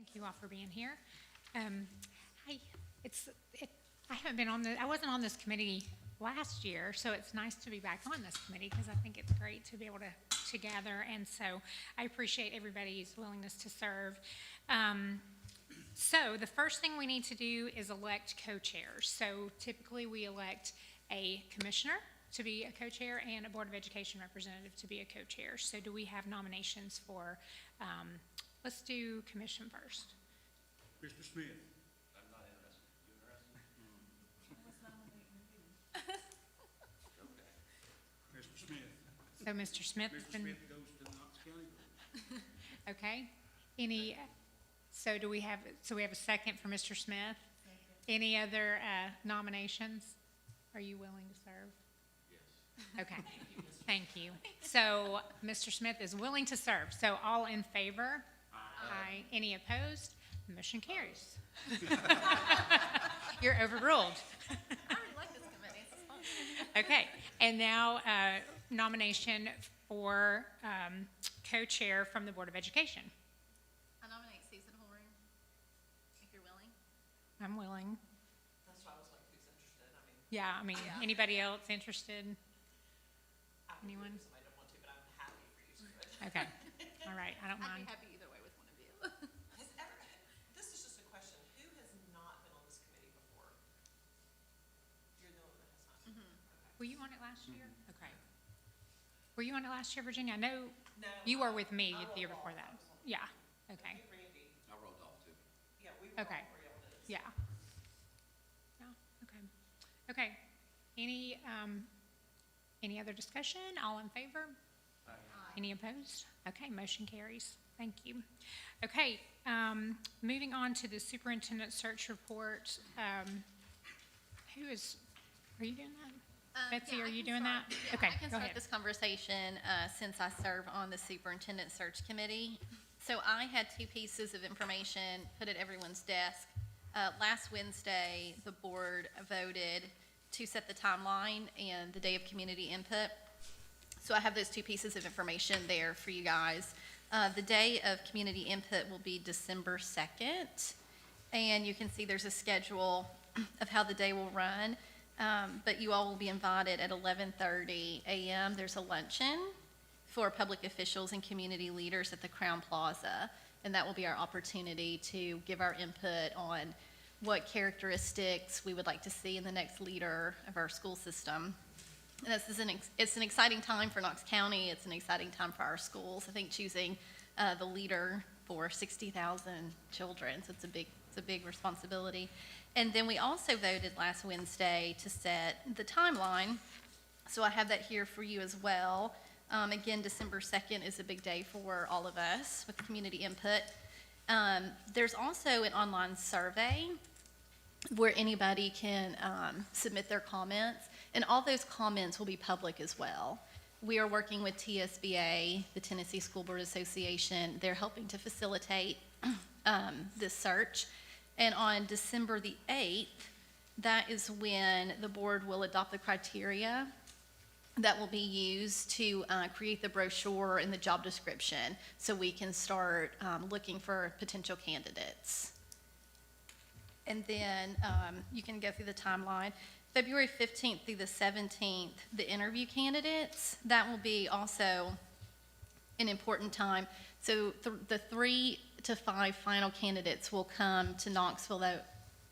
Thank you all for being here. I wasn't on this committee last year, so it's nice to be back on this committee because I think it's great to be able to gather, and so I appreciate everybody's willingness to serve. So the first thing we need to do is elect co-chairs. So typically we elect a commissioner to be a co-chair and a Board of Education representative to be a co-chair. So do we have nominations for, let's do commission first. Mr. Smith. I'm not interested. You interested? Mr. Smith. So Mr. Smith has Mr. been, Smith goes to Knox County. okay. So we have a second for Mr. Smith. Any other nominations? Are you willing to serve? Yes. Okay, thank you. So Mr. Smith is willing to serve. So all in favor? Aye. Any opposed? Motion carries. You're overruled. I really like this committee. It's fun. Okay, and now nomination for co-chair from the Board of Education. I nominate Susan Horn, if you're willing. I'm willing. That's why I was like, who's interested? I mean, Yeah, anybody else interested? I would do Anyone? it if somebody don't want to, but I'm happy for you to do it. Okay, all right, I don't I'd mind. be happy either way with one of you. This is just a question, who has not been on this committee before? You're the one that has not. Mm-hmm. Okay. Were you on it last year? Okay. Were you on it last year, Virginia? I know No. you were with me I the year rolled before off. that. I was on- Yeah, okay, Me, Randy, I rolled off too. yeah, we were all Okay. three on this. yeah. Yeah, okay. Okay, any other discussion? All in favor? Any opposed? Okay, motion carries. Thank you. Okay, moving on to the superintendent search report. Are you doing that? Betsy, Yeah, are I you can doing start- that? yeah, Okay, I can go start ahead. this conversation since I serve on the superintendent search committee. So I had two pieces of information put at everyone's desk. Last Wednesday, the board voted to set the timeline and the day of community input. So I have those two pieces of information there for you guys. The day of community input will be December 2nd, and you can see there's a schedule of how the day will run. But you all will be invited at 11:30 a.m. There's a luncheon for public officials and community leaders at the Crown Plaza, and that will be our opportunity to give our input on what characteristics we would like to see in the next leader of our school system. And it's an exciting time for Knox County. It's an exciting time for our schools. I think choosing the leader for 60,000 children, so it's a big responsibility. And then we also voted last Wednesday to set the timeline. So I have that here for you as well. Again, December 2nd is a big day for all of us with community input. There's also an online survey where anybody can submit their comments, and all those comments will be public as well. We are working with TSBA, the Tennessee School Board Association. They're helping to facilitate this search. And on December the 8th, that is when the board will adopt the criteria that will be used to create the brochure and the job description so we can start looking for potential candidates. And then you can go through the timeline. February 15th through the 17th, the interview candidates, that will be also an important time. So the 3 to 5 final candidates will come to Knoxville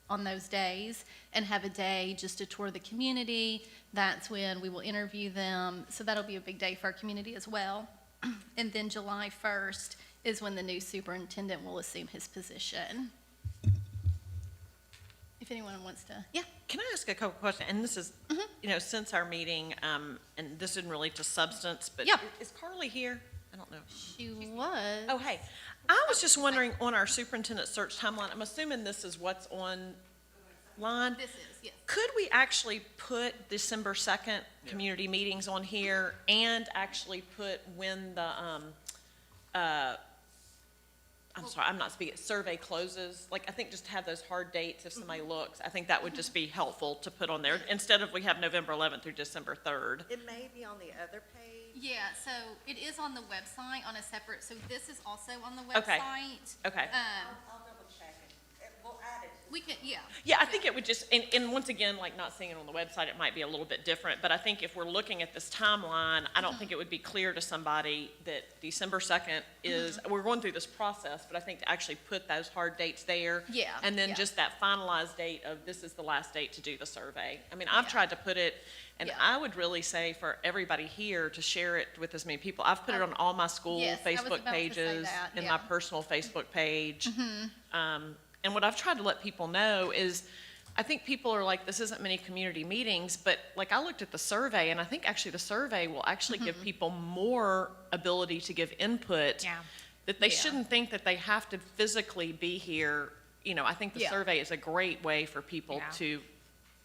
on those days and have a day just to tour the community. That's when we will interview them. So that'll be a big day for our community as well. And then July 1st is when the new superintendent will assume his position. If anyone wants to, yeah. Can I ask a couple questions? And this is, since our meeting, and this isn't relate to substance, but Yeah. is Carly here? I don't know. She was. Oh, hey. I was just wondering on our superintendent search timeline, I'm assuming this is what's online. This is, yes. Could we actually put December 2nd community meetings on here and actually put when the, survey closes? Like, I think just have those hard dates if somebody looks. I think that would just be helpful to put on there instead of we have November 11th through December 3rd. It may be on the other page. Yeah, so it is on the website on a separate, so this is also on the Okay. website. Okay. I'll double We can, yeah. Yeah, I think it would just, and once again, like not seeing it on the website, it might be a little bit different, but I think if we're looking at this timeline, I don't think it would be clear to somebody that December 2nd is, we're going through this process, but I think to actually put those hard dates there. Yeah, And then yeah. just that finalized date of this is the last date to do the survey. I mean, I've Yeah. tried to put it, and Yeah. I would really say for everybody here to share it with as many people. I've put it on all my school Yes, I was Facebook about to say pages, that, in yeah. my personal Facebook page. And what I've tried to let people know is, I think people are like, this isn't many community meetings, but like I looked at the survey, and I think actually the survey will actually give people more ability to give input. Yeah. That they Yeah. shouldn't think that they have to physically be here. You know, I think the Yeah. survey is a great way for people Yeah. to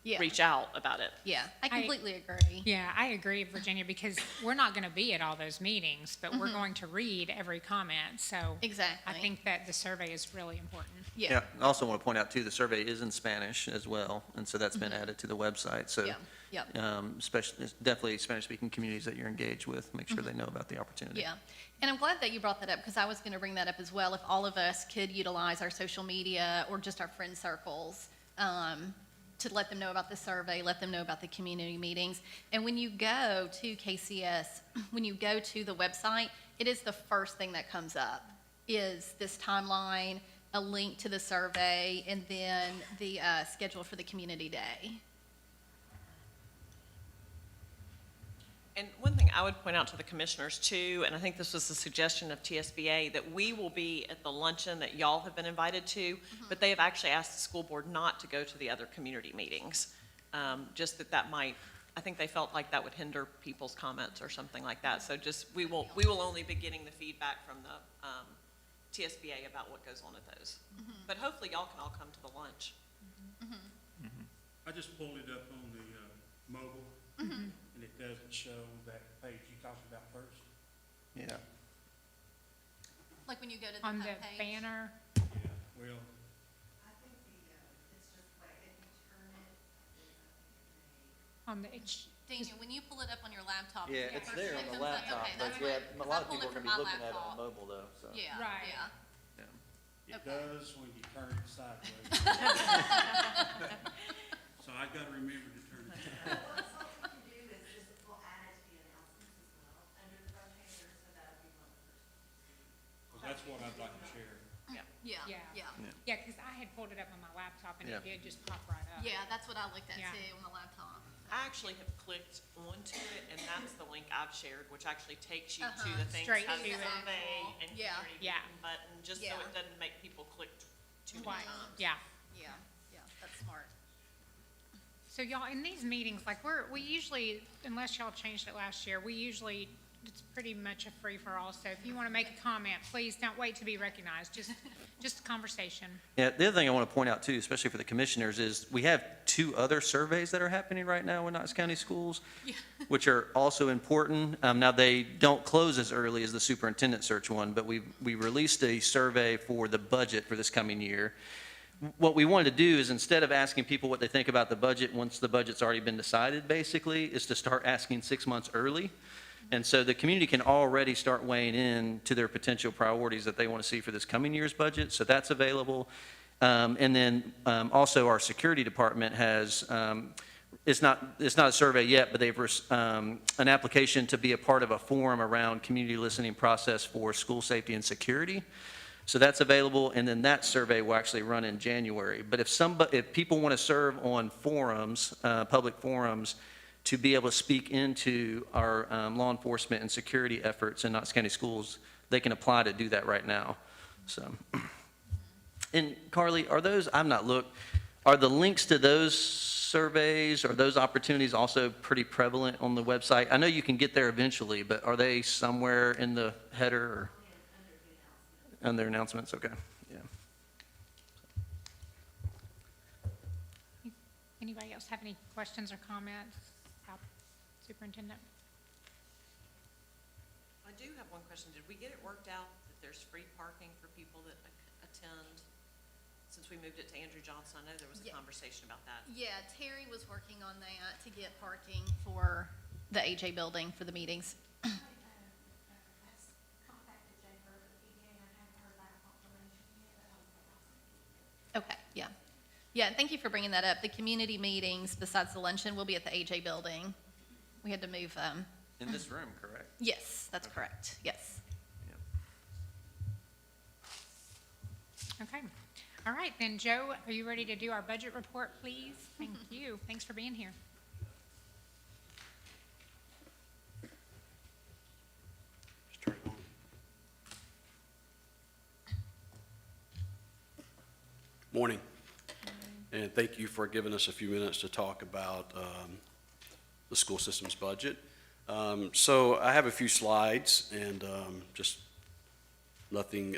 Yeah. reach out about it. Yeah, I I- completely agree. Yeah, I agree, Virginia, because we're not going to be at all those meetings, but we're going to read every comment, so. Exactly. I think that the survey is really important. Yeah, I also want to point out too, the survey is in Spanish as well, and so that's been added to the website, so. Yeah, yep. Especially, definitely Spanish-speaking communities that you're engaged with, make sure they know about the opportunity. Yeah, and I'm glad that you brought that up, because I was going to bring that up as well. If all of us could utilize our social media or just our friend circles to let them know about the survey, let them know about the community meetings. And when you go to KCS, when you go to the website, it is the first thing that comes up, is this timeline, a link to the survey, and then the schedule for the community day. And one thing I would point out to the commissioners too, and I think this was a suggestion of TSBA, that we will be at the luncheon that y'all have been invited to, but they have actually asked the school board not to go to the other community meetings. Just that might, I think they felt like that would hinder people's comments or something like that. So just, we will only be getting the feedback from the TSBA about what goes on at those. But hopefully y'all can all come to the lunch. I just pulled it up on the mobile, and it doesn't show that page you talked about first. Yeah. Like when you go to the On the homepage. banner, Yeah, well, I think it's just like, if you turn it, on the, it's, Daniel, when you pull it up on your laptop. Yeah, the it's first there thing on the that comes up? laptop, Okay, but that's yeah, right, a 'cause lot I of pulled people it are from gonna be my looking at it on laptop. mobile though, so. Yeah, Right. yeah. Yeah. it Okay. does when you turn it sideways. So I gotta remember to turn it sideways. well, that's all we can do is just, we'll add it to the announcements as well, under the rotator, so that we won't. Because that's what I'd like to share. Yeah, Yeah. yeah. yeah, because I had pulled it up on my laptop and it Yeah. did just pop right up. Yeah, that's what I looked at Yeah. too on the laptop. I actually have clicked onto it, and that's the link I've shared, which actually takes you to Uh-huh. the things, Straight has to the it. survey and Yeah. community Yeah. meeting button, just so Yeah. it doesn't make people click too many Twice, times. yeah. Yeah, yeah, that's smart. So y'all, in these meetings, like we usually, unless y'all changed it last year, it's pretty much a free-for-all. So if you want to make a comment, please don't wait to be recognized, just a conversation. Yeah, the other thing I want to point out too, especially for the commissioners, is we have 2 other surveys that are happening right now in Knox County Schools, which are also important. Now, they don't close as early as the superintendent search one, but we released a survey for the budget for this coming year. What we wanted to do is, instead of asking people what they think about the budget once the budget's already been decided, basically, is to start asking 6 months early. And so the community can already start weighing in to their potential priorities that they want to see for this coming year's budget. So that's available. And then also our security department has, it's not a survey yet, but they've an application to be a part of a forum around community listening process for school safety and security. So that's available, and then that survey will actually run in January. But if people want to serve on forums, public forums, to be able to speak into our law enforcement and security efforts in Knox County Schools, they can apply to do that right now. So, and Carly, are the links to those surveys or those opportunities also pretty prevalent on the website? I know you can get there eventually, but are they somewhere in the header or under announcements? Okay, yeah. Anybody else have any questions or comments about Superintendent? I do have one question. Did we get it worked out that there's free parking for people that attend? Since we moved it to Andrew Johnson, I know there was a Yeah. conversation about that. Yeah, Terry was working on that to get parking for the AJ building for the meetings. I've contacted Jennifer again, I haven't heard back confirmation yet, but hopefully I'll send it. Okay, yeah. Yeah, and thank you for bringing that up. The community meetings, besides the luncheon, will be at the AJ building. We had to move, In this room, correct? yes, that's correct, yes. Okay. All right, then, Joe, are you ready to do our budget report, please? Thank you. Thanks for being here. Just turn it on. Morning, and thank you for giving us a few minutes to talk about the school system's budget. So I have a few slides and just nothing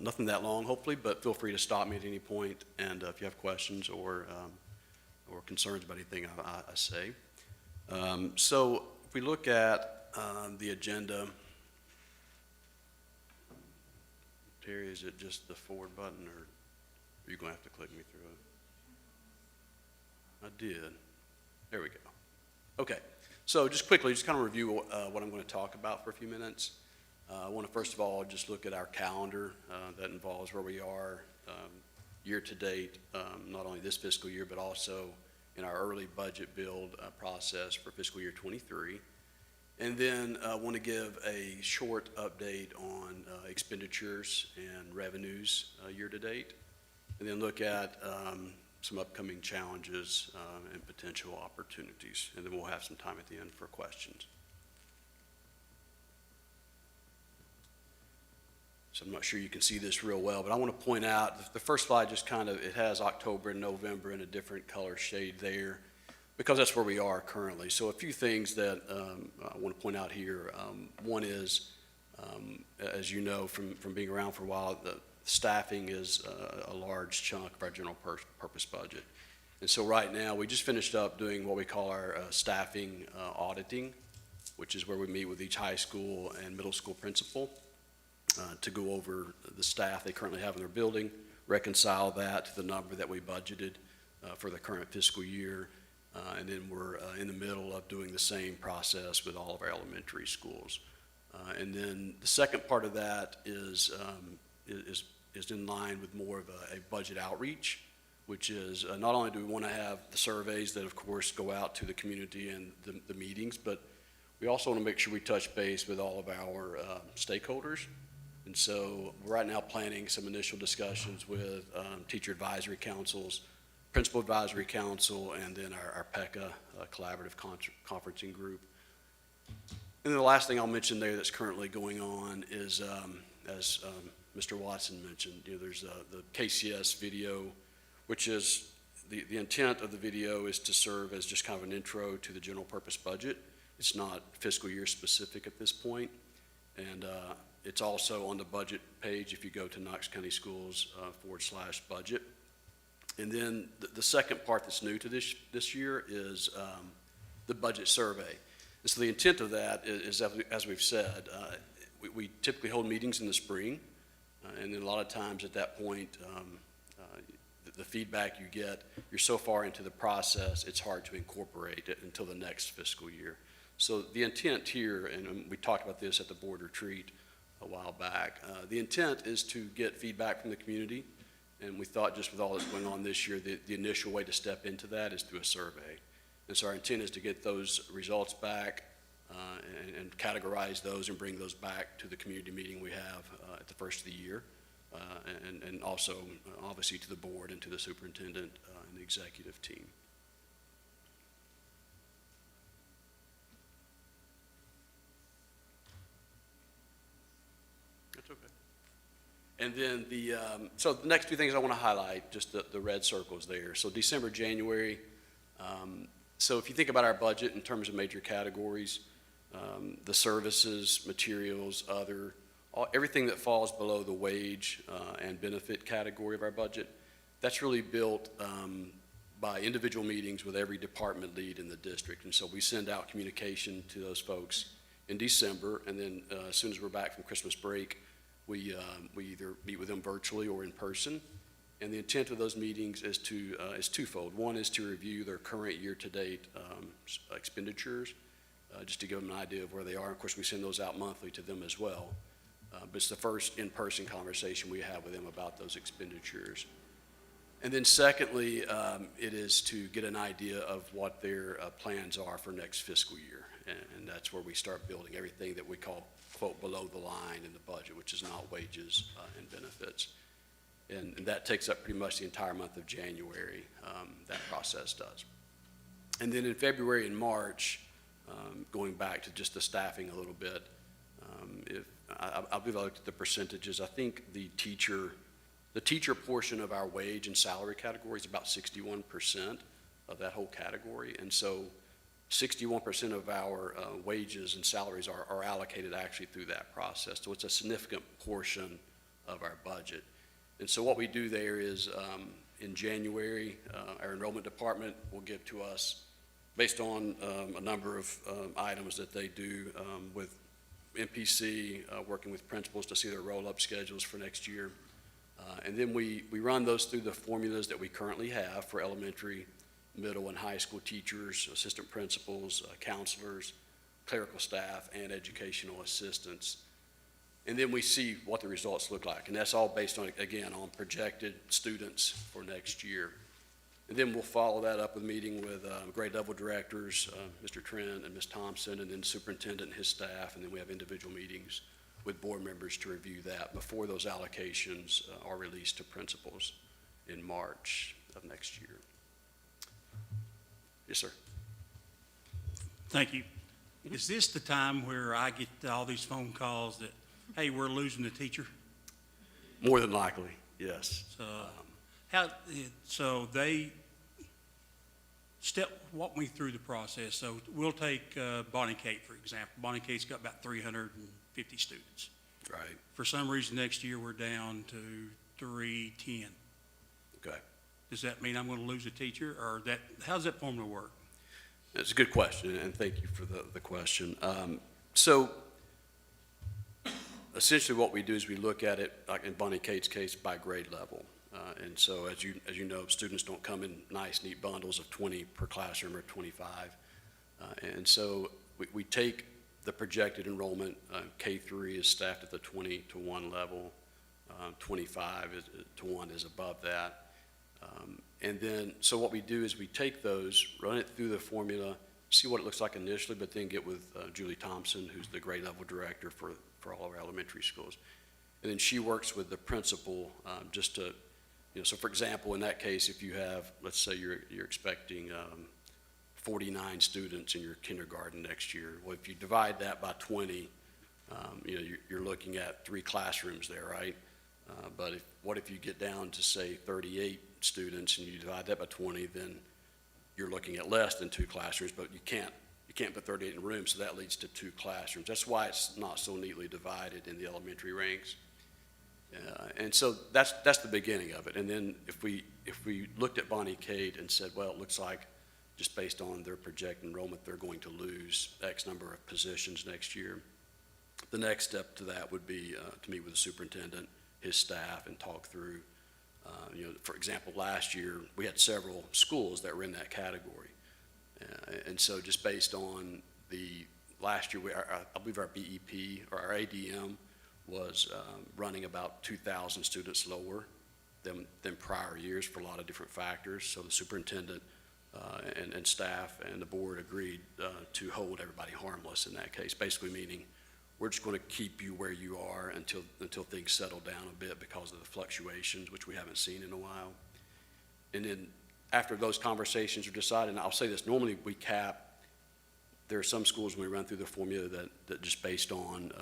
nothing that long, hopefully, but feel free to stop me at any point, and if you have questions or concerns about anything I say. So if we look at the agenda, Terry, is it just the forward button, or are you going to have to click me through it? I did. There we go. Okay. So just quickly, just kind of review what I'm going to talk about for a few minutes. I want to first of all just look at our calendar that involves where we are year to date, not only this fiscal year, but also in our early budget build process for fiscal year 23. And then I want to give a short update on expenditures and revenues year to date, and then look at some upcoming challenges and potential opportunities. And then we'll have some time at the end for questions. So I'm not sure you can see this real well, but I want to point out the first slide just kind of, it has October and November in a different color shade there, because that's where we are currently. So a few things that I want to point out here. One is, as you know from being around for a while, the staffing is a large chunk of our general purpose budget. And so right now, we just finished up doing what we call our staffing auditing, which is where we meet with each high school and middle school principal to go over the staff they currently have in their building, reconcile that to the number that we budgeted for the current fiscal year. And then we're in the middle of doing the same process with all of our elementary schools. And then the second part of that is in line with more of a budget outreach, which is not only do we want to have the surveys that, of course, go out to the community and the meetings, but we also want to make sure we touch base with all of our stakeholders. And so we're right now planning some initial discussions with teacher advisory councils, principal advisory council, and then our PECA collaborative conferencing group. And then the last thing I'll mention there that's currently going on is, as Mr. Watson mentioned, there's the KCS video, which is the intent of the video is to serve as just kind of an intro to the general purpose budget. It's not fiscal year specific at this point. And it's also on the budget page if you go to Knox County Schools /budget. And then the second part that's new to this year is the budget survey. And so the intent of that is as we've said, we typically hold meetings in the spring, and then a lot of times at that point, the feedback you get, you're so far into the process, it's hard to incorporate it until the next fiscal year. So the intent here, and we talked about this at the board retreat a while back, the intent is to get feedback from the community. And we thought just with all that's going on this year, the initial way to step into that is through a survey. And so our intent is to get those results back and categorize those and bring those back to the community meeting we have at the first of the year. And also, obviously, to the board and to the superintendent and the executive team. That's okay. And then so the next two things I want to highlight, just the red circles there. So December, January. So if you think about our budget in terms of major categories, the services, materials, other, everything that falls below the wage and benefit category of our budget, that's really built by individual meetings with every department lead in the district. And so we send out communication to those folks in December, and then as soon as we're back from Christmas break, we either meet with them virtually or in person. And the intent of those meetings is twofold. One is to review their current year-to-date expenditures, just to give them an idea of where they are. Of course, we send those out monthly to them as well. But it's the first in-person conversation we have with them about those expenditures. And then secondly, it is to get an idea of what their plans are for next fiscal year. And that's where we start building everything that we call, quote, below the line in the budget, which is not wages and benefits. And that takes up pretty much the entire month of January, that process does. And then in February and March, going back to just the staffing a little bit, I believe I looked at the percentages. I think the teacher portion of our wage and salary category is about 61% of that whole category. And so 61% of our wages and salaries are allocated actually through that process. So it's a significant portion of our budget. And so what we do there is in January, our enrollment department will give to us, based on a number of items that they do with MPC, working with principals to see their roll-up schedules for next year. And then we run those through the formulas that we currently have for elementary, middle, and high school teachers, assistant principals, counselors, clerical staff, and educational assistants. And then we see what the results look like. And that's all based on, again, on projected students for next year. And then we'll follow that up with a meeting with grade level directors, Mr. Trent and Ms. Thompson, and then superintendent and his staff. And then we have individual meetings with board members to review that before those allocations are released to principals in March of next year. Yes, sir. Thank you. Is this the time where I get all these phone calls that, hey, we're losing a teacher? More than likely, yes. So walk me through the process. So we'll take Bonnie Kate, for example. Bonnie Kate's got about 350 students. Right. For some reason, next year, we're down to 310. Okay. Does that mean I'm going to lose a teacher, or how's that formula work? That's a good question, and thank you for the question. So essentially what we do is we look at it, like in Bonnie Kate's case, by grade level. And so as you know, students don't come in nice, neat bundles of 20 per classroom or 25. And so we take the projected enrollment. K3 is staffed at the 20-to-1 level. 25-to-1 is above that. And then, so what we do is we take those, run it through the formula, see what it looks like initially, but then get with Julie Thompson, who's the grade level director for all of our elementary schools. And then she works with the principal just to, so for example, in that case, if you have, let's say you're expecting 49 students in your kindergarten next year. Well, if you divide that by 20, you're looking at 3 classrooms there, right? But what if you get down to, say, 38 students and you divide that by 20, then you're looking at less than 2 classrooms, but you can't put 38 in a room, so that leads to 2 classrooms. That's why it's not so neatly divided in the elementary ranks. And so that's the beginning of it. And then if we looked at Bonnie Kate and said, well, it looks like just based on their projected enrollment, they're going to lose X number of positions next year. The next step to that would be to meet with the superintendent, his staff, and talk through, for example, last year, we had several schools that were in that category. And so just based on last year, I believe our BEP, or our ADM, was running about 2,000 students lower than prior years for a lot of different factors. So the superintendent and staff and the board agreed to hold everybody harmless in that case, basically meaning we're just going to keep you where you are until things settle down a bit because of the fluctuations, which we haven't seen in a while. And then after those conversations are decided, and I'll say this, normally we cap, there are some schools when we run through the formula that just based on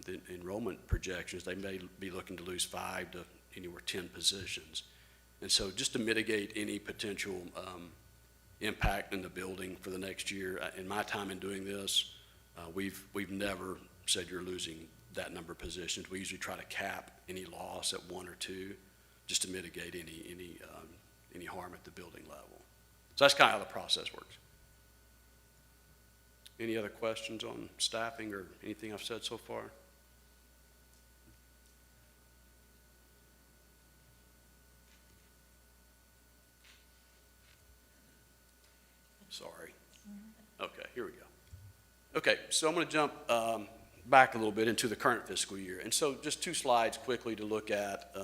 the enrollment projections, they may be looking to lose 5 to anywhere 10 positions. And so just to mitigate any potential impact in the building for the next year, in my time in doing this, we've never said you're losing that number of positions. We usually try to cap any loss at 1 or 2 just to mitigate any harm at the building level. So that's kind of how the process works. Any other questions on staffing or anything I've said so far? Sorry. Okay, here we go. Okay, so I'm going to jump back a little bit into the current fiscal year. And so just 2 slides quickly to look at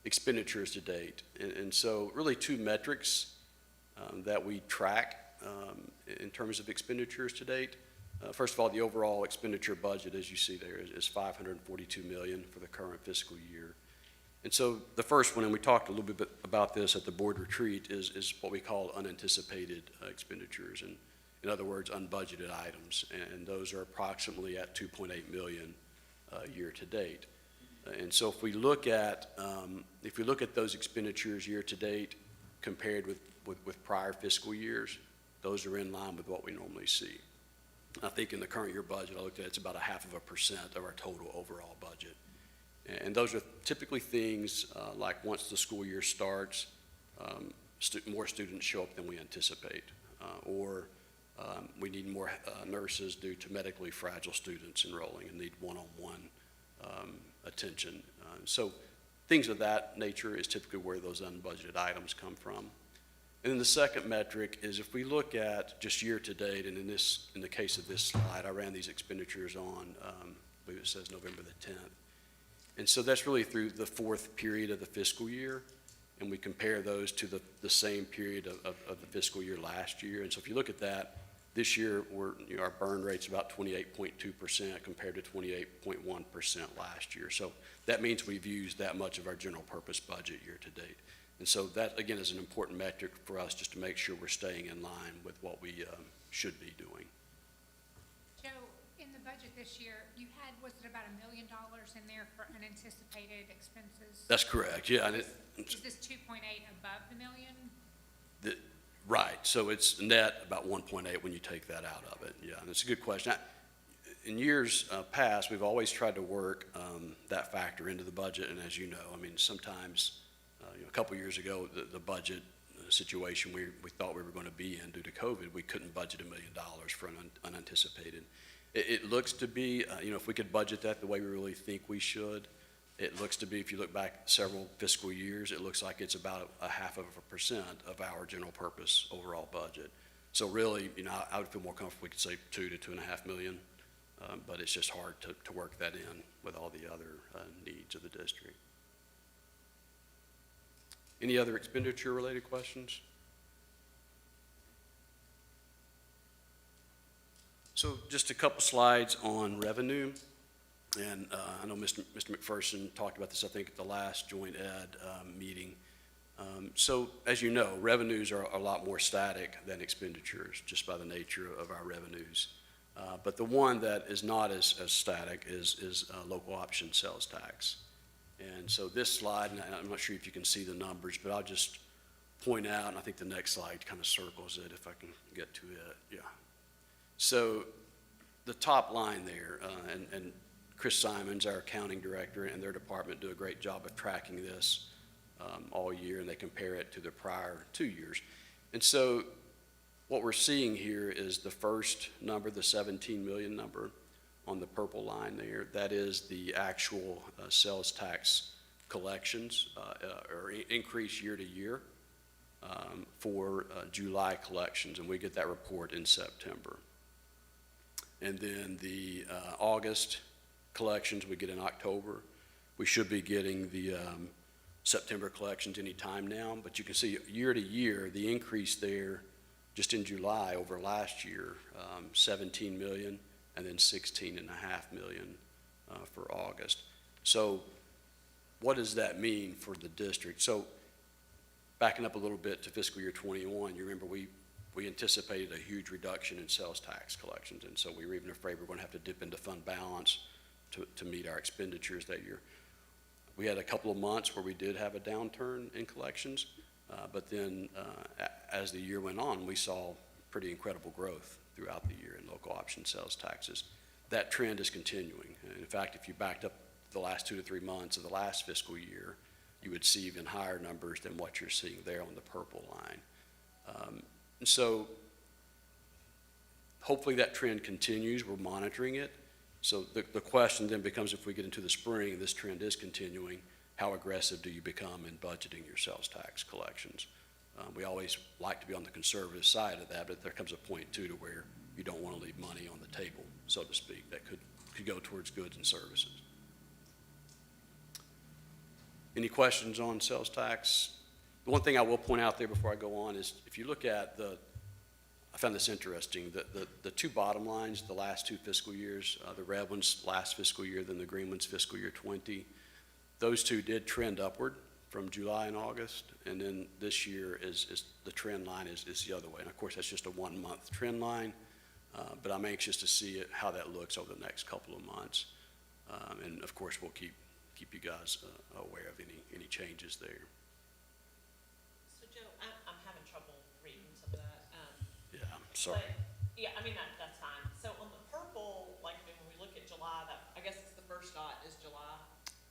expenditures to date. And so really two metrics that we track in terms of expenditures to date. First of all, the overall expenditure budget, as you see there, is $542 million for the current fiscal year. And so the first one, and we talked a little bit about this at the board retreat, is what we call unanticipated expenditures, and in other words, unbudgeted items. And those are approximately at $2.8 million year to date. And so if we look at those expenditures year to date compared with prior fiscal years, those are in line with what we normally see. I think in the current year budget, I looked at it's about 0.5% of our total overall budget. And those are typically things like once the school year starts, more students show up than we anticipate, or we need more nurses due to medically fragile students enrolling and need one-on-one attention. So things of that nature is typically where those unbudgeted items come from. And then the second metric is if we look at just year to date, and in the case of this slide, I ran these expenditures on, I believe it says November the 10th. And so that's really through the fourth period of the fiscal year, and we compare those to the same period of the fiscal year last year. And so if you look at that, this year our burn rate's about 28.2% compared to 28.1% last year. So that means we've used that much of our general purpose budget year to date. And so that, again, is an important metric for us just to make sure we're staying in line with what we should be doing. Joe, in the budget this year, you had, was it about $1 million in there for unanticipated expenses? That's correct, yeah. And Is this 2.8 above the million? right, so it's net about 1.8 when you take that out of it, yeah. And it's a good question. In years past, we've always tried to work that factor into the budget, and as you know, I mean, sometimes a couple years ago, the budget situation we thought we were going to be in due to COVID, we couldn't budget $1 million for an unanticipated. It looks to be, if we could budget that the way we really think we should, it looks to be, if you look back several fiscal years, it looks like it's about 0.5% of our general purpose overall budget. So really, I would feel more comfortable we could say $2 to $2.5 million, but it's just hard to work that in with all the other needs of the district. Any other expenditure-related questions? So just a couple slides on revenue. And I know Mr. McPherson talked about this, I think, at the last joint ed meeting. So as you know, revenues are a lot more static than expenditures, just by the nature of our revenues. But the one that is not as static is local option sales tax. And so this slide, and I'm not sure if you can see the numbers, but I'll just point out, and I think the next slide kind of circles it if I can get to it, yeah. So the top line there, and Chris Simons, our accounting director, and their department do a great job of tracking this all year, and they compare it to the prior 2 years. And so what we're seeing here is the first number, the 17 million number on the purple line there. That is the actual sales tax collections or increase year to year for July collections, and we get that report in September. And then the August collections we get in October. We should be getting the September collections any time now, but you can see year to year, the increase there just in July over last year, 17 million and then 16.5 million for August. So what does that mean for the district? So backing up a little bit to fiscal year 21, you remember we anticipated a huge reduction in sales tax collections, and so we were even afraid we were going to have to dip into fund balance to meet our expenditures that year. We had a couple of months where we did have a downturn in collections, but then as the year went on, we saw pretty incredible growth throughout the year in local option sales taxes. That trend is continuing. And in fact, if you backed up the last 2 to 3 months of the last fiscal year, you would see even higher numbers than what you're seeing there on the purple line. And so hopefully that trend continues. We're monitoring it. So the question then becomes, if we get into the spring, this trend is continuing, how aggressive do you become in budgeting your sales tax collections? We always like to be on the conservative side of that, but there comes a point too to where you don't want to leave money on the table, so to speak, that could go towards goods and services. Any questions on sales tax? The one thing I will point out there before I go on is, if you look at I found this interesting, the two bottom lines, the last two fiscal years, the red one's last fiscal year, then the green one's fiscal year 20, those two did trend upward from July and August, and then this year is the trend line is the other way. And of course, that's just a 1-month trend line, but I'm anxious to see how that looks over the next couple of months. And of course, we'll keep you guys aware of any changes there. So Joe, I'm having trouble reading some of that. Yeah, I'm sorry. But, yeah, I mean, that's fine. So on the purple, like, when we look at July, I guess it's the first dot is July.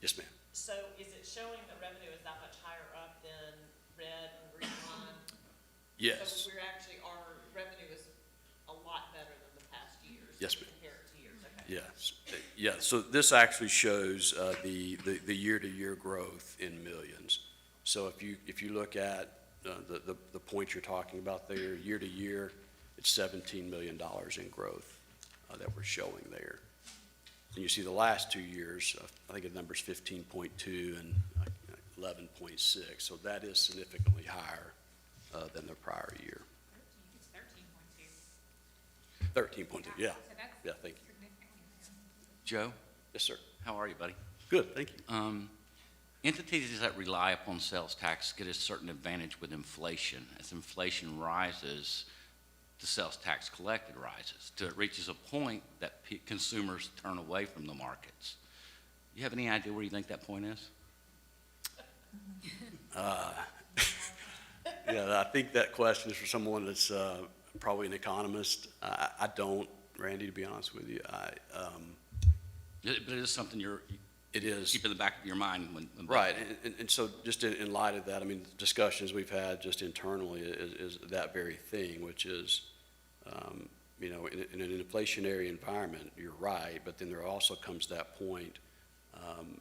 Yes, ma'am. So is it showing that revenue is that much higher up than red and green line? Yes. So our revenue is a lot better than the past years. Yes, ma'am. Compared to years, okay. Yes, yeah, so this actually shows the year-to-year growth in millions. So if you look at the point you're talking about there, year-to-year, it's $17 million in growth that we're showing there. And you see the last 2 years, I think the number's 15.2 and 11.6, so that is significantly higher than the prior year. It's 13.2. 13.2, yeah, So that's yeah, thank you. significantly higher. Joe, Yes, sir. how are you, buddy? Good, thank you. Entities that rely upon sales tax get a certain advantage with inflation. As inflation rises, the sales tax collected rises till it reaches a point that consumers turn away from the markets. You have any idea where you think that point is? Yeah, I think that question is for someone that's probably an economist. I don't, Randy, to be honest with you. But it is something It is. keep in the back of your mind when. Right, and so just in light of that, I mean, the discussions we've had just internally is that very thing, which is, you know, in an inflationary environment, you're right, but then there also comes that point,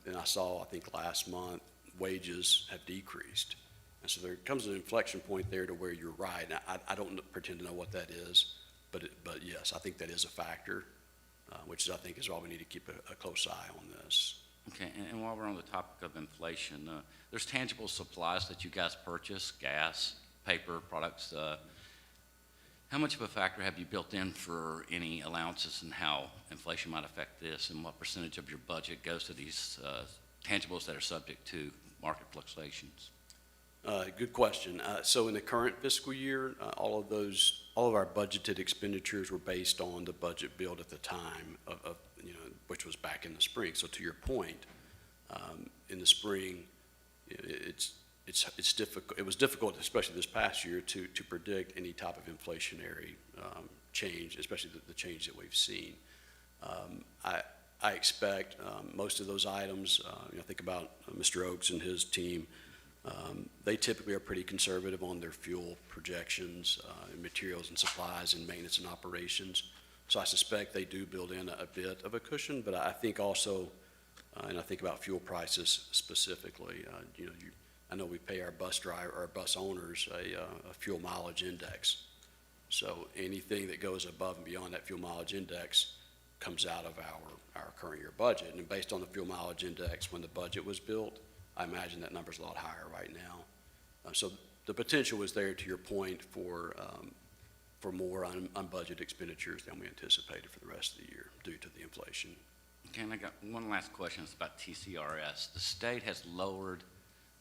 and I think last month, wages have decreased. And so there comes an inflection point there to where you're right. Now, I don't pretend to know what that is, but yes, I think that is a factor, which I think is why we need to keep a close eye on this. Okay, and while we're on the topic of inflation, there's tangible supplies that you guys purchase, gas, paper, products. How much of a factor have you built in for any allowances and how inflation might affect this, and what percentage of your budget goes to these tangibles that are subject to market fluctuations? Good question. So in the current fiscal year, all of our budgeted expenditures were based on the budget build at the time of you know, which was back in the spring. So to your point, in the spring, it's difficult. It was difficult, especially this past year, to predict any type of inflationary change, especially the change that we've seen. I expect most of those items. You know, think about Mr. Oakes and his team. They typically are pretty conservative on their fuel projections, materials and supplies and maintenance and operations. So I suspect they do build in a bit of a cushion, but I think also, and I think about fuel prices specifically, you know, I know we pay our bus driver, our bus owners a fuel mileage index. So anything that goes above and beyond that fuel mileage index comes out of our current year budget. And based on the fuel mileage index, when the budget was built, I imagine that number's a lot higher right now. So the potential was there, to your point, for more unbudgeted expenditures than we anticipated for the rest of the year due to the inflation. Okay, and I got one last question. It's about TCRS. The state has lowered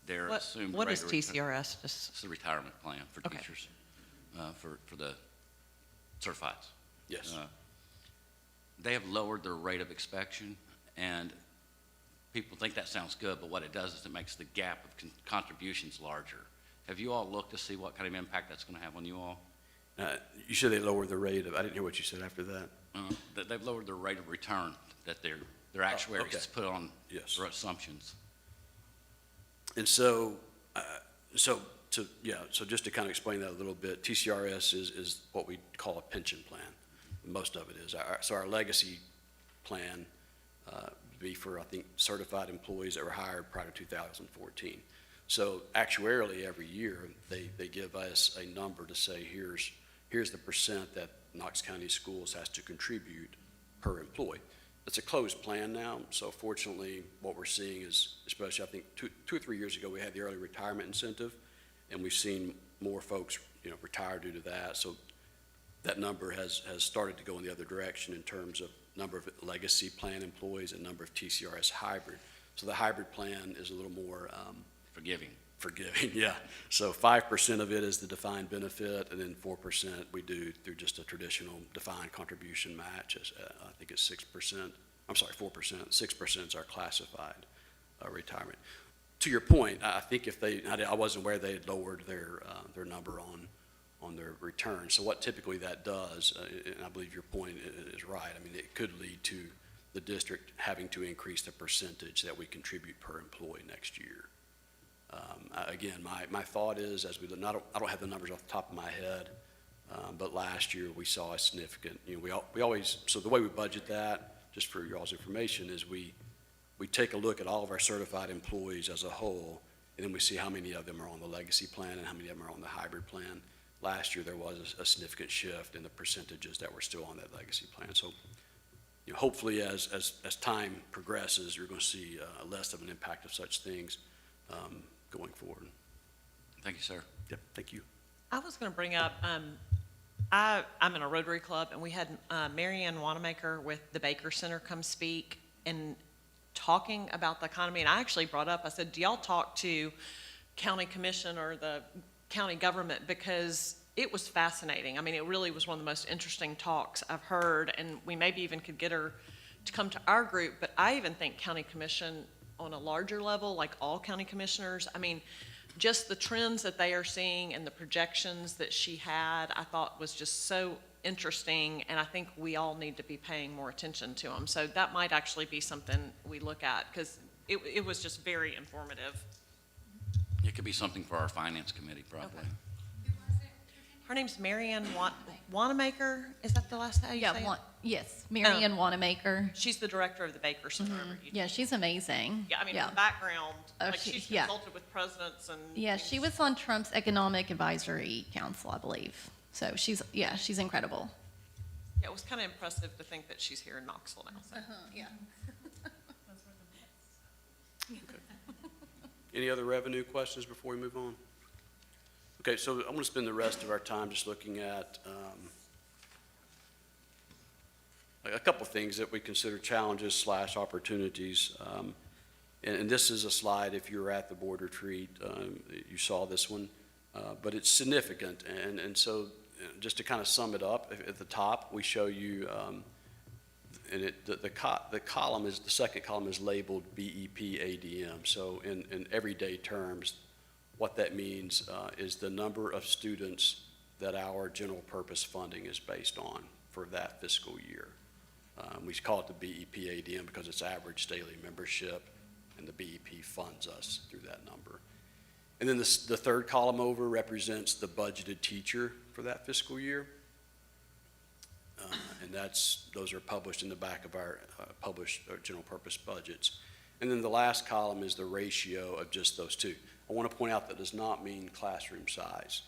their assumed What rate is of return. TCRS? It's the retirement plan for Okay. teachers, for the certifieds. Yes. They have lowered their rate of inspection, and people think that sounds good, but what it does is it makes the gap of contributions larger. Have you all looked to see what kind of impact that's going to have on you all? You said they lowered the rate of, I didn't hear what you said after that. That they've lowered their rate of return that their actuaries okay. put on Yes. their assumptions. And so just to kind of explain that a little bit, TCRS is what we call a pension plan. Most of it is. So our legacy plan would be for, I think, certified employees that were hired prior to 2014. So actuarially, every year, they give us a number to say, here's the percent that Knox County Schools has to contribute per employee. it's a closed plan now, so fortunately, what we're seeing is, especially I think 2 or 3 years ago, we had the early retirement incentive, and we've seen more folks, retire due to that, so that number has started to go in the other direction in terms of number of legacy plan employees and number of TCRS hybrid. So the hybrid plan is a little more, forgiving, yeah. So 5% of it is the defined benefit, and then 4% we do through just a traditional defined contribution match. I think it's 6%. I'm sorry, 4%. 6% is our classified retirement. To your point, I think I wasn't aware they had lowered their number on their return. So what typically that does, and I believe your point is right. I mean, it could lead to the district having to increase the percentage that we contribute per employee next year. Again, my thought is, as we look, I don't have the numbers off the top of my head, but last year we saw a significant, we always, so the way we budget that, just for y'all's information, is we take a look at all of our certified employees as a whole, and then we see how many of them are on the legacy plan and how many of them are on the hybrid plan. Last year, there was a significant shift in the percentages that were still on that legacy plan. So, hopefully, as time progresses, you're going to see less of an impact of such things going forward. Thank you, sir. Yep, thank you. I was going to bring up, I'm in a Rotary Club, and we had Mary Ann Wanamaker with the Baker Center come speak and talking about the economy. And I actually brought up, I said, do y'all talk to county commission or the county government? Because it was fascinating. I mean, it really was one of the most interesting talks I've heard, and we maybe even could get her to come to our group. But I even think county commission on a larger level, like all county commissioners, I mean, just the trends that they are seeing and the projections that she had, I thought was just so interesting, and I think we all need to be paying more attention to them. So that might actually be something we look at, because it was just very informative. It could be something for our finance committee, probably. Okay. Her name's Mary Ann Wanamaker. Is that the last how you say it? Yes, Mary Ann Wanamaker. She's the director of the Baker Center. Yeah, she's amazing. Yeah, I mean, her background, like she's yeah. consulted with presidents and. Yeah, she was on Trump's Economic Advisory Council, I believe. So she's incredible. Yeah, it was kind of impressive to think that she's here in Knoxville now. So. Yeah. Any other revenue questions before we move on? Okay, so I'm going to spend the rest of our time just looking at a couple things that we consider challenges / opportunities. And this is a slide, if you were at the board retreat, you saw this one, but it's significant. And so just to kind of sum it up, at the top, we show you, and the column is, the second column is labeled BEP ADM. So in everyday terms, what that means is the number of students that our general purpose funding is based on for that fiscal year. We call it the BEP ADM because it's average daily membership, and the BEP funds us through that number. And then the third column over represents the budgeted teacher for that fiscal year. And those are published in the back of our published general purpose budgets. And then the last column is the ratio of just those two. I want to point out that does not mean classroom size.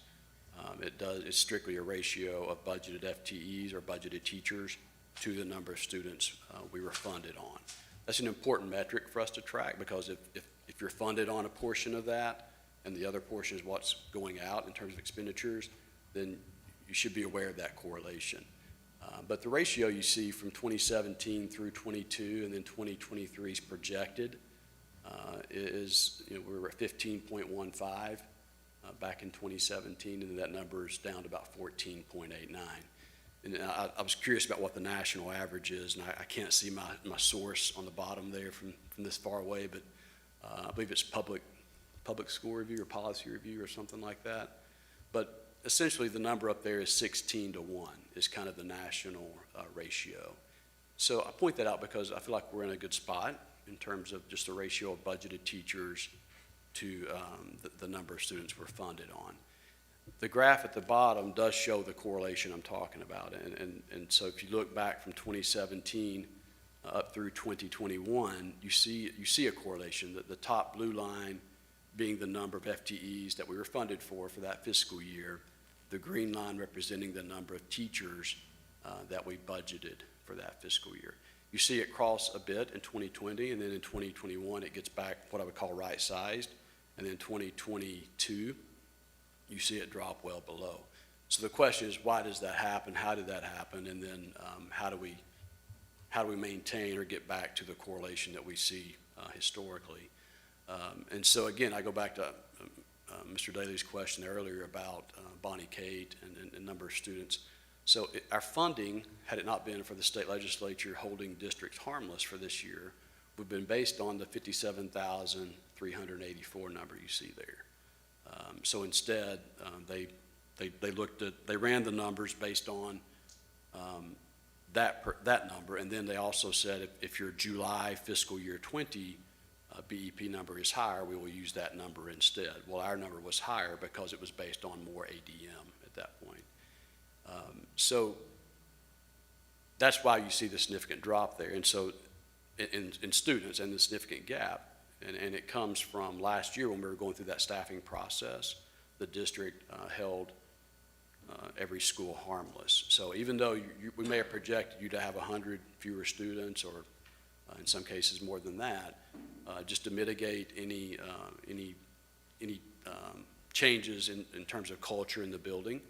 It's strictly a ratio of budgeted FTEs or budgeted teachers to the number of students we were funded on. That's an important metric for us to track, because if you're funded on a portion of that and the other portion is what's going out in terms of expenditures, then you should be aware of that correlation. But the ratio you see from 2017 through 22 and then 2023 is projected is, we were at 15.15 back in 2017, and that number is down to about 14.89. And I was curious about what the national average is, and I can't see my source on the bottom there from this far away, but I believe it's public school review or policy review or something like that. But essentially the number up there is 16-1 is kind of the national ratio. So I point that out because I feel like we're in a good spot in terms of just the ratio of budgeted teachers to the number of students we're funded on. The graph at the bottom does show the correlation I'm talking about. And so if you look back from 2017 up through 2021, you see a correlation. The top blue line being the number of FTEs that we were funded for that fiscal year, the green line representing the number of teachers that we budgeted for that fiscal year. You see it cross a bit in 2020, and then in 2021, it gets back what I would call right-sized. And then 2022, you see it drop well below. So the question is, why does that happen? How did that happen? And then how do we maintain or get back to the correlation that we see historically? And so again, I go back to Mr. Daly's question earlier about Bonnie Kate and number of students. So our funding, had it not been for the state legislature holding districts harmless for this year, would have been based on the 57,384 number you see there. So instead, they ran the numbers based on that number, and then they also said if your July fiscal year 20 BEP number is higher, we will use that number instead. Well, our number was higher because it was based on more ADM at that point. So that's why you see the significant drop there. And so in students and the significant gap, and it comes from last year when we were going through that staffing process, the district held every school harmless. So even though we may have projected you to have 100 fewer students, or in some cases more than that, just to mitigate any changes in terms of culture in the building,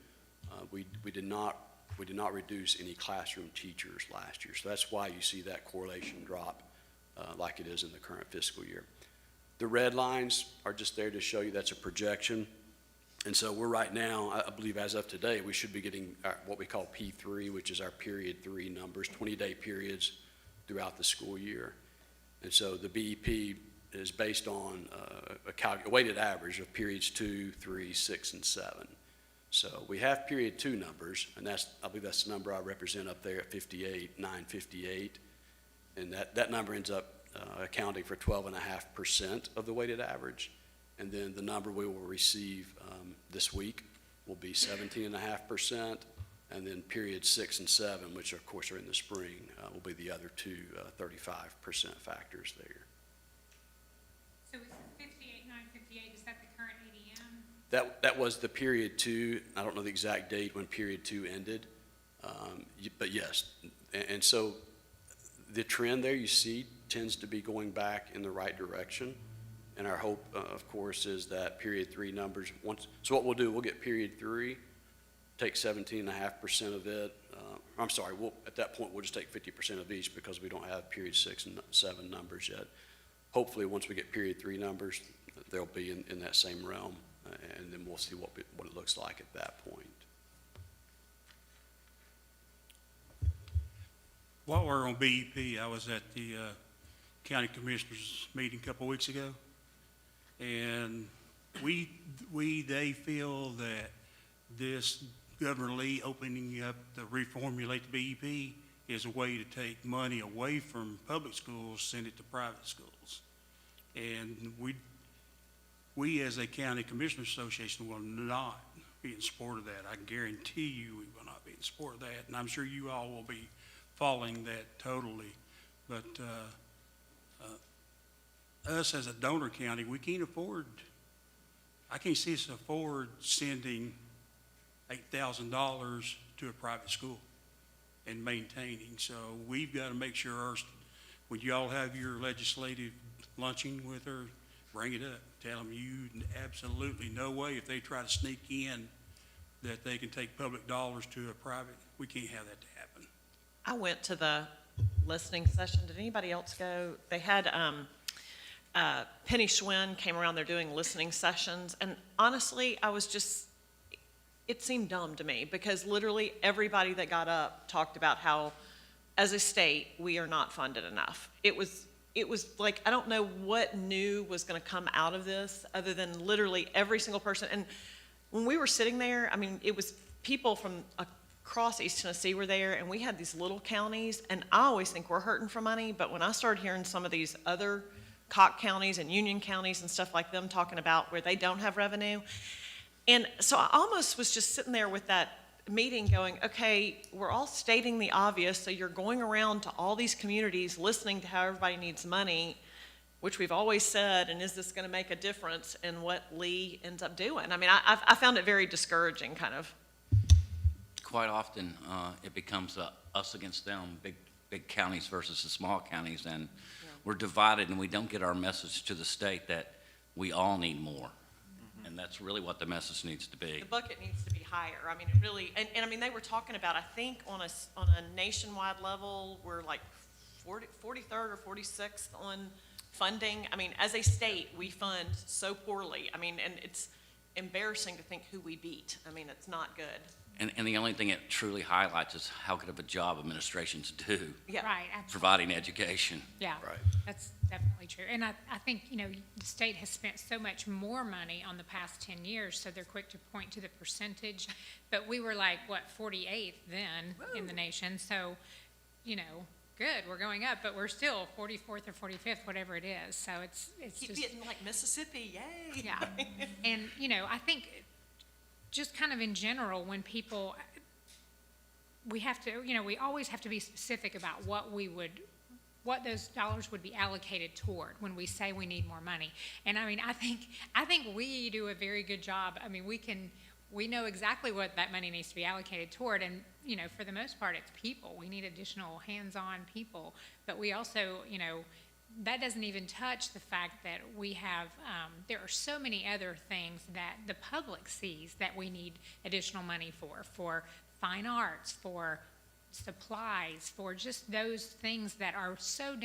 we did not reduce any classroom teachers last year. So that's why you see that correlation drop like it is in the current fiscal year. The red lines are just there to show you that's a projection. And so we're right now, I believe as of today, we should be getting what we call P3, which is our period 3 numbers, 20-day periods throughout the school year. And so the BEP is based on a weighted average of periods 2, 3, 6, and 7. So we have period 2 numbers, and I believe that's the number I represent up there at 58,958. And that number ends up accounting for 12.5% of the weighted average. And then the number we will receive this week will be 17.5%. And then periods 6 and 7, which of course are in the spring, will be the other two 35% factors there. So it's 58,958, is that the current ADM? That was the period 2. I don't know the exact date when period 2 ended, but yes. And so the trend there you see tends to be going back in the right direction. And our hope, of course, is that period 3 numbers, so what we'll do, we'll get period 3, take 17.5% of it. At that point, we'll just take 50% of each because we don't have period 6 and 7 numbers yet. Hopefully, once we get period 3 numbers, they'll be in that same realm, and then we'll see what it looks like at that point. While we're on BEP, I was at the county commissioners meeting a couple weeks ago, and they feel that this Governor Lee opening up to reformulate the BEP is a way to take money away from public schools, send it to private schools. And we as a county commissioners association will not be in support of that. I can guarantee you we will not be in support of that, and I'm sure you all will be following that totally. But us as a donor county, we can't afford, I can't see us afford sending $8,000 to a private school and maintaining. So we've got to make sure when you all have your legislative luncheon with her, bring it up. Tell them you absolutely no way if they try to sneak in that they can take public dollars to a private. We can't have that to happen. I went to the listening session. Did anybody else go? They had Penny Schwinn came around there doing listening sessions. And honestly, it seemed dumb to me because literally everybody that got up talked about how, as a state, we are not funded enough. It was like, I don't know what new was going to come out of this other than literally every single person. And when we were sitting there, I mean, it was people from across East Tennessee were there, and we had these little counties, and I always think we're hurting for money, but when I started hearing some of these other Cocke counties and Union counties and stuff like them talking about where they don't have revenue, and so I almost was just sitting there with that meeting going, okay, we're all stating the obvious, so you're going around to all these communities listening to how everybody needs money, which we've always said, and is this going to make a difference in what Lee ends up doing? I mean, I found it very discouraging, kind of. Quite often, it becomes us against them, big big counties versus the small counties, and we're divided, and we don't get our message to the state that we all need more. And that's really what the message needs to be. The bucket needs to be higher. I mean, it really, and I mean, they were talking about, I think on a nationwide level, we're like 43rd or 46th on funding. I mean, as a state, we fund so poorly. I mean, and it's embarrassing to think who we beat. I mean, it's not good. And the only thing it truly highlights is how good of a job administrations do Yeah. Right, absolutely. providing education. Yeah, Right. that's definitely true. And I think, you know, the state has spent so much more money on the past 10 years, so they're quick to point to the percentage. But we were like, what, 48th then in the nation, so, you know, good, we're going up, but we're still 44th or 45th, whatever it is, so it's Keep just. getting like Mississippi, yay. Yeah, and, you know, I think just kind of in general, when people, we have to, you know, we always have to be specific about what those dollars would be allocated toward when we say we need more money. And I mean, I think we do a very good job. I mean, we know exactly what that money needs to be allocated toward, and, you know, for the most part, it's people. We need additional hands-on people, but we also, you know, that doesn't even touch the fact that we have, there are so many other things that the public sees that we need additional money for fine arts, for supplies, for just those things that are so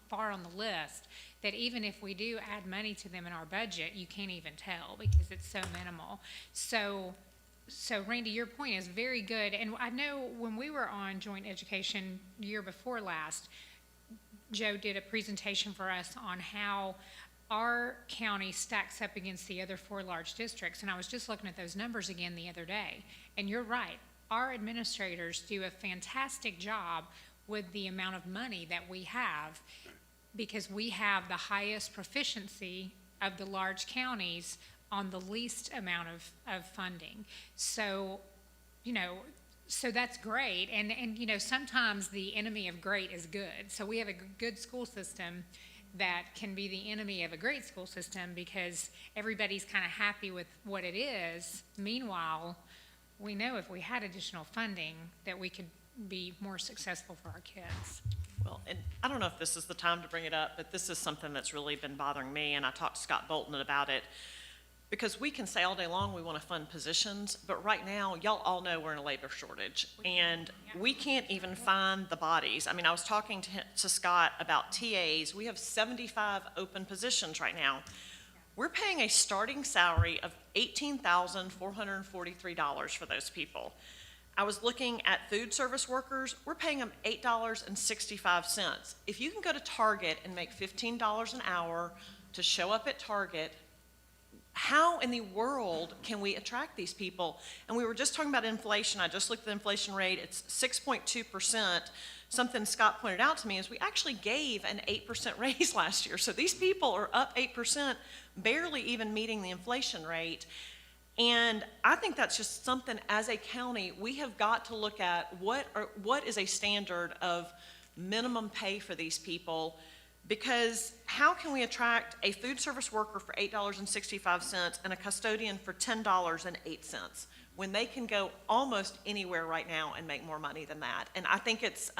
far on the list that even if we do add money to them in our budget, you can't even tell because it's so minimal. So Randy, your point is very good. And I know when we were on joint education year before last, Joe did a presentation for us on how our county stacks up against the other 4 large districts. And I was just looking at those numbers again the other day. And you're right. Our administrators do a fantastic job with the amount of money that we have because we have the highest proficiency of the large counties on the least amount of funding. So, you know, so that's great. And, you know, sometimes the enemy of great is good. So we have a good school system that can be the enemy of a great school system because everybody's kind of happy with what it is. Meanwhile, we know if we had additional funding that we could be more successful for our kids. Well, and I don't know if this is the time to bring it up, but this is something that's really been bothering me, and I talked to Scott Bolton about it. Because we can say all day long we want to fund positions, but right now, y'all all know we're in a labor shortage, and we can't even find the bodies. I mean, I was talking to Scott about TAs. We have 75 open positions right now. We're paying a starting salary of $18,443 for those people. I was looking at food service workers. We're paying them $8.65. If you can go to Target and make $15 an hour to show up at Target, how in the world can we attract these people? And we were just talking about inflation. I just looked at the inflation rate. It's 6.2%. Something Scott pointed out to me is we actually gave an 8% raise last year. So these people are up 8%, barely even meeting the inflation rate. And I think that's just something as a county, we have got to look at what is a standard of minimum pay for these people. Because how can we attract a food service worker for $8.65 and a custodian for $10.08 when they can go almost anywhere right now and make more money than that? And I think it's,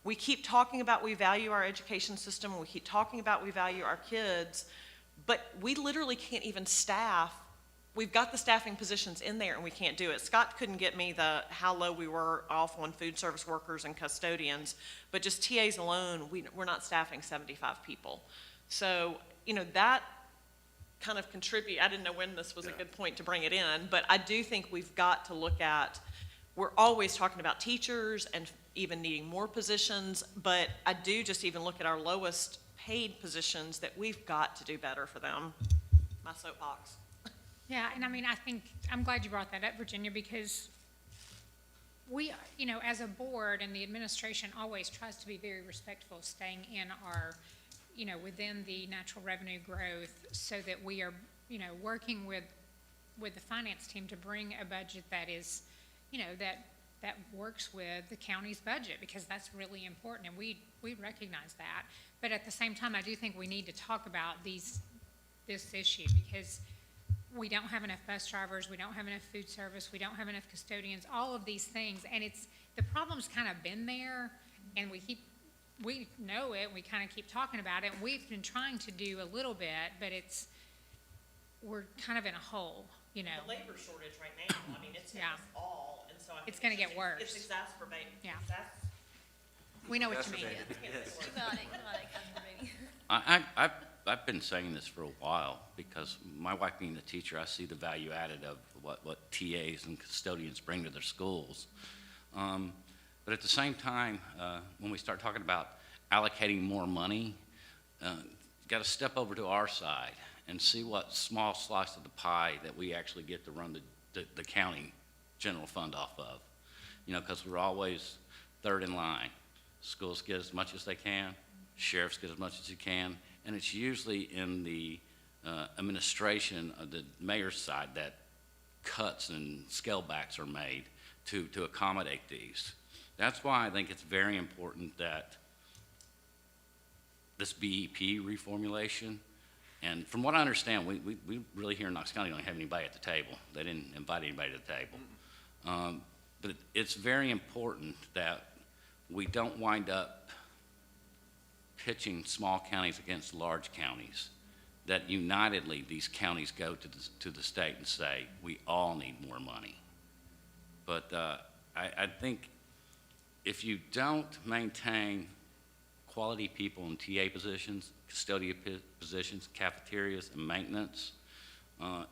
we keep talking about we value our education system, and we keep talking about we value our kids, but we literally can't even staff. We've got the staffing positions in there and we can't do it. Scott couldn't get me how low we were off on food service workers and custodians, but just TAs alone, we're not staffing 75 people. So, you know, that kind of I didn't know when this was a good point to bring it in, but I do think we've got to look at, we're always talking about teachers and even needing more positions, but I do just even look at our lowest paid positions that we've got to do better for them. My soapbox. Yeah, and I mean, I'm glad you brought that up, Virginia, because we, you know, as a board and the administration always tries to be very respectful of staying in our, you know, within the natural revenue growth so that we are, you know, working with the finance team to bring a budget that is, you know, that works with the county's budget, because that's really important, and we recognize that. But at the same time, I do think we need to talk about this issue, because we don't have enough bus drivers, we don't have enough food service, we don't have enough custodians, all of these things, and the problem's kind of been there, And we know it, we kind of keep talking about it, and we've been trying to do a little bit, but we're kind of in a hole, you know? The labor shortage right now, I mean, it's hitting Yeah. us all, and so I think. It's gonna get worse. It's exacerbating. Yeah. We know what you mean. You got it. I've been saying this for a while, because my wife being a teacher, I see the value added of what TAs and custodians bring to their schools. But at the same time, when we start talking about allocating more money, got to step over to our side and see what small slice of the pie that we actually get to run the county general fund off of. You know, because we're always third in line. Schools get as much as they can, sheriffs get as much as you can, and it's usually in the administration of the mayor's side that cuts and scale backs are made to accommodate these. That's why I think it's very important that this BEP reformulation, and from what I understand, we really here in Knox County don't have anybody at the table. They didn't invite anybody to the table. But it's very important that we don't wind up pitching small counties against large counties, that unitedly these counties go to the state and say, we all need more money. But I think if you don't maintain quality people in TA positions, custodial positions, cafeterias, and maintenance,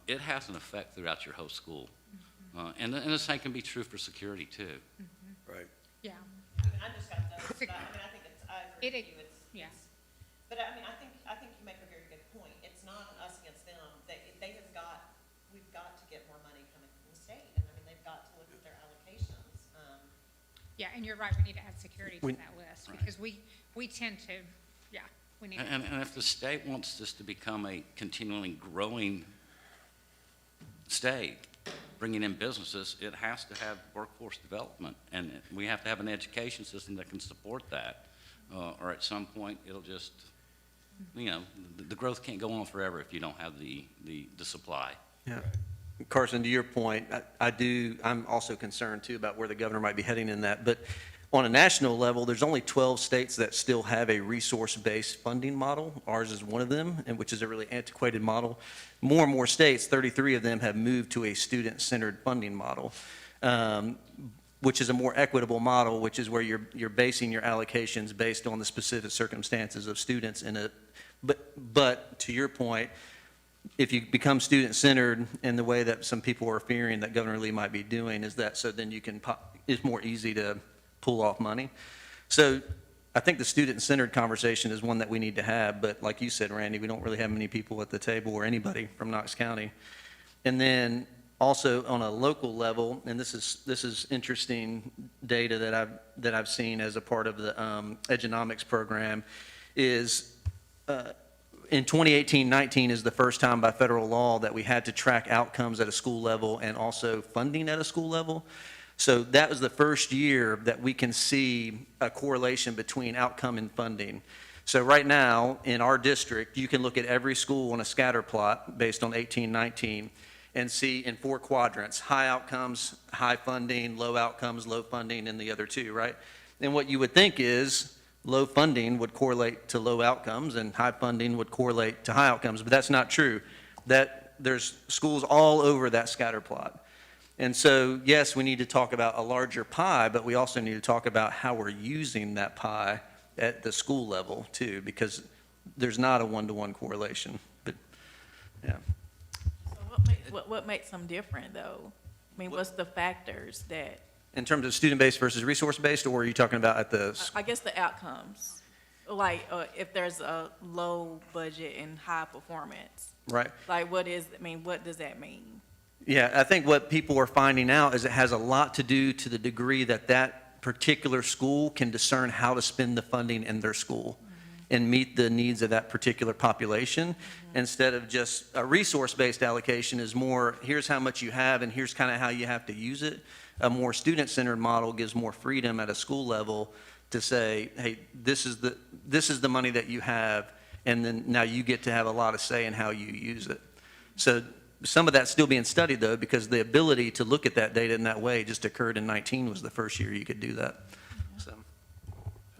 it has an effect throughout your whole school. And the same can be true for security, too. Right. Yeah. I mean, I just got those, but I mean, I think I agree with you, Yeah. but I mean, I think you make a very good point. It's not an us against them, we've got to get more money coming from the state, and I mean, they've got to look at their allocations. Yeah, and you're right, we need to add security to that list, because we tend to, we need to. And if the state wants this to become a continually growing state, bringing in businesses, it has to have workforce development, and we have to have an education system that can support that, or at some point, it'll just, you know, the growth can't go on forever if you don't have the supply. Yeah. Carson, to your point, I'm also concerned too about where the governor might be heading in that. But on a national level, there's only 12 states that still have a resource-based funding model. Ours is one of them, and which is a really antiquated model. More and more states, 33 of them, have moved to a student-centered funding model, which is a more equitable model, which is where you're basing your allocations based on the specific circumstances of students in it. But to your point, if you become student-centered in the way that some people are fearing that Governor Lee might be doing, is that so then it's more easy to pull off money. So I think the student-centered conversation is one that we need to have, but like you said, Randy, we don't really have many people at the table or anybody from Knox County. And then also on a local level, and this is interesting data that I've seen as a part of the Edunomics program, is in 2018-19 is the first time by federal law that we had to track outcomes at a school level and also funding at a school level. So that was the first year that we can see a correlation between outcome and funding. So right now, in our district, you can look at every school on a scatter plot based on 18-19 and see in 4 quadrants: high outcomes, high funding; low outcomes, low funding, and the other 2, right? And what you would think is low funding would correlate to low outcomes and high funding would correlate to high outcomes, but that's not true. That there's schools all over that scatter plot. And so, yes, we need to talk about a larger pie, but we also need to talk about how we're using that pie at the school level too, because there's not a one-to-one correlation. But yeah. So what makes them different, though? I mean, what's the factors that? In terms of student-based versus resource-based, or are you talking about at the? I guess the outcomes, like if there's a low budget and high performance. Right. Like what does that mean? Yeah, I think what people are finding out is it has a lot to do to the degree that that particular school can discern how to spend the funding in their school and meet the needs of that particular population, instead of just a resource-based allocation is more, here's how much you have and here's kind of how you have to use it. A more student-centered model gives more freedom at a school level to say, hey, this is the money that you have, and then now you get to have a lot of say in how you use it. So some of that's still being studied, though, because the ability to look at that data in that way just occurred in 19 was the first year you could do that. So.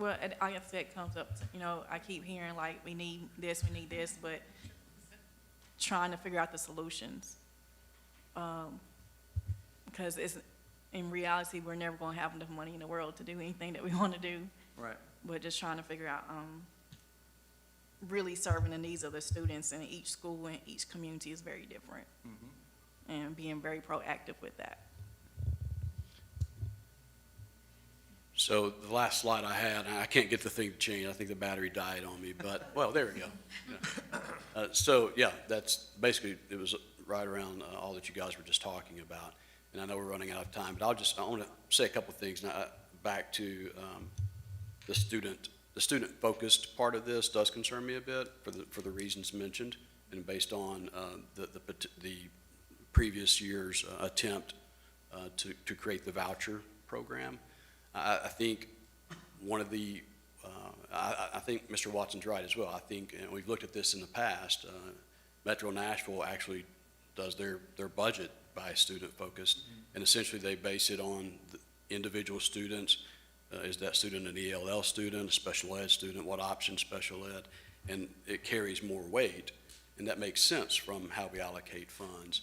Well, I guess that comes up, I keep hearing like, we need this, but trying to figure out the solutions. Because in reality, we're never gonna have enough money in the world to do anything that we wanna do. Right. But just trying to figure out, really serving the needs of the students in each school and each community is very different. And being very proactive with that. So the last slide I had, I can't get the thing to change. I think the battery died on me, but, well, there we go. So, yeah, that's basically, it was right around all that you guys were just talking about. And I know we're running out of time, but I want to say a couple of things now, back to the student-focused part of this does concern me a bit for the reasons mentioned, and based on the previous year's attempt to create the voucher program. I think one of the, I think Mr. Watson's right as well. I think, and we've looked at this in the past, Metro Nashville actually does their budget by student focused, and essentially they base it on the individual students. Is that student an ELL student, a special ed student, what option special ed? And it carries more weight, and that makes sense from how we allocate funds.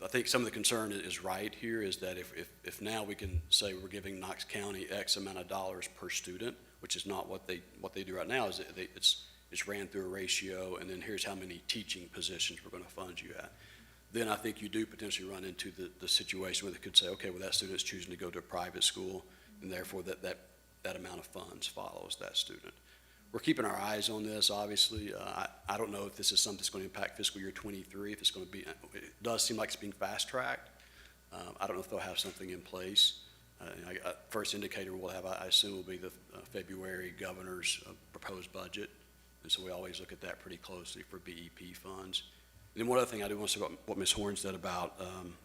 I think some of the concern is right here is that if now we can say we're giving Knox County X amount of dollars per student, which is not what they do right now, is it's ran through a ratio, and then here's how many teaching positions we're going to fund you at. Then I think you do potentially run into the situation where they could say, okay, well, that student's choosing to go to a private school, and therefore that amount of funds follows that student. We're keeping our eyes on this, obviously. I don't know if this is something that's going to impact fiscal year 23, if it's going to be, it does seem like it's being fast-tracked. I don't know if they'll have something in place. First indicator we'll have, I assume, will be the February governor's proposed budget. And so we always look at that pretty closely for BEP funds. And then one other thing I do want to say about what Ms. Horn said about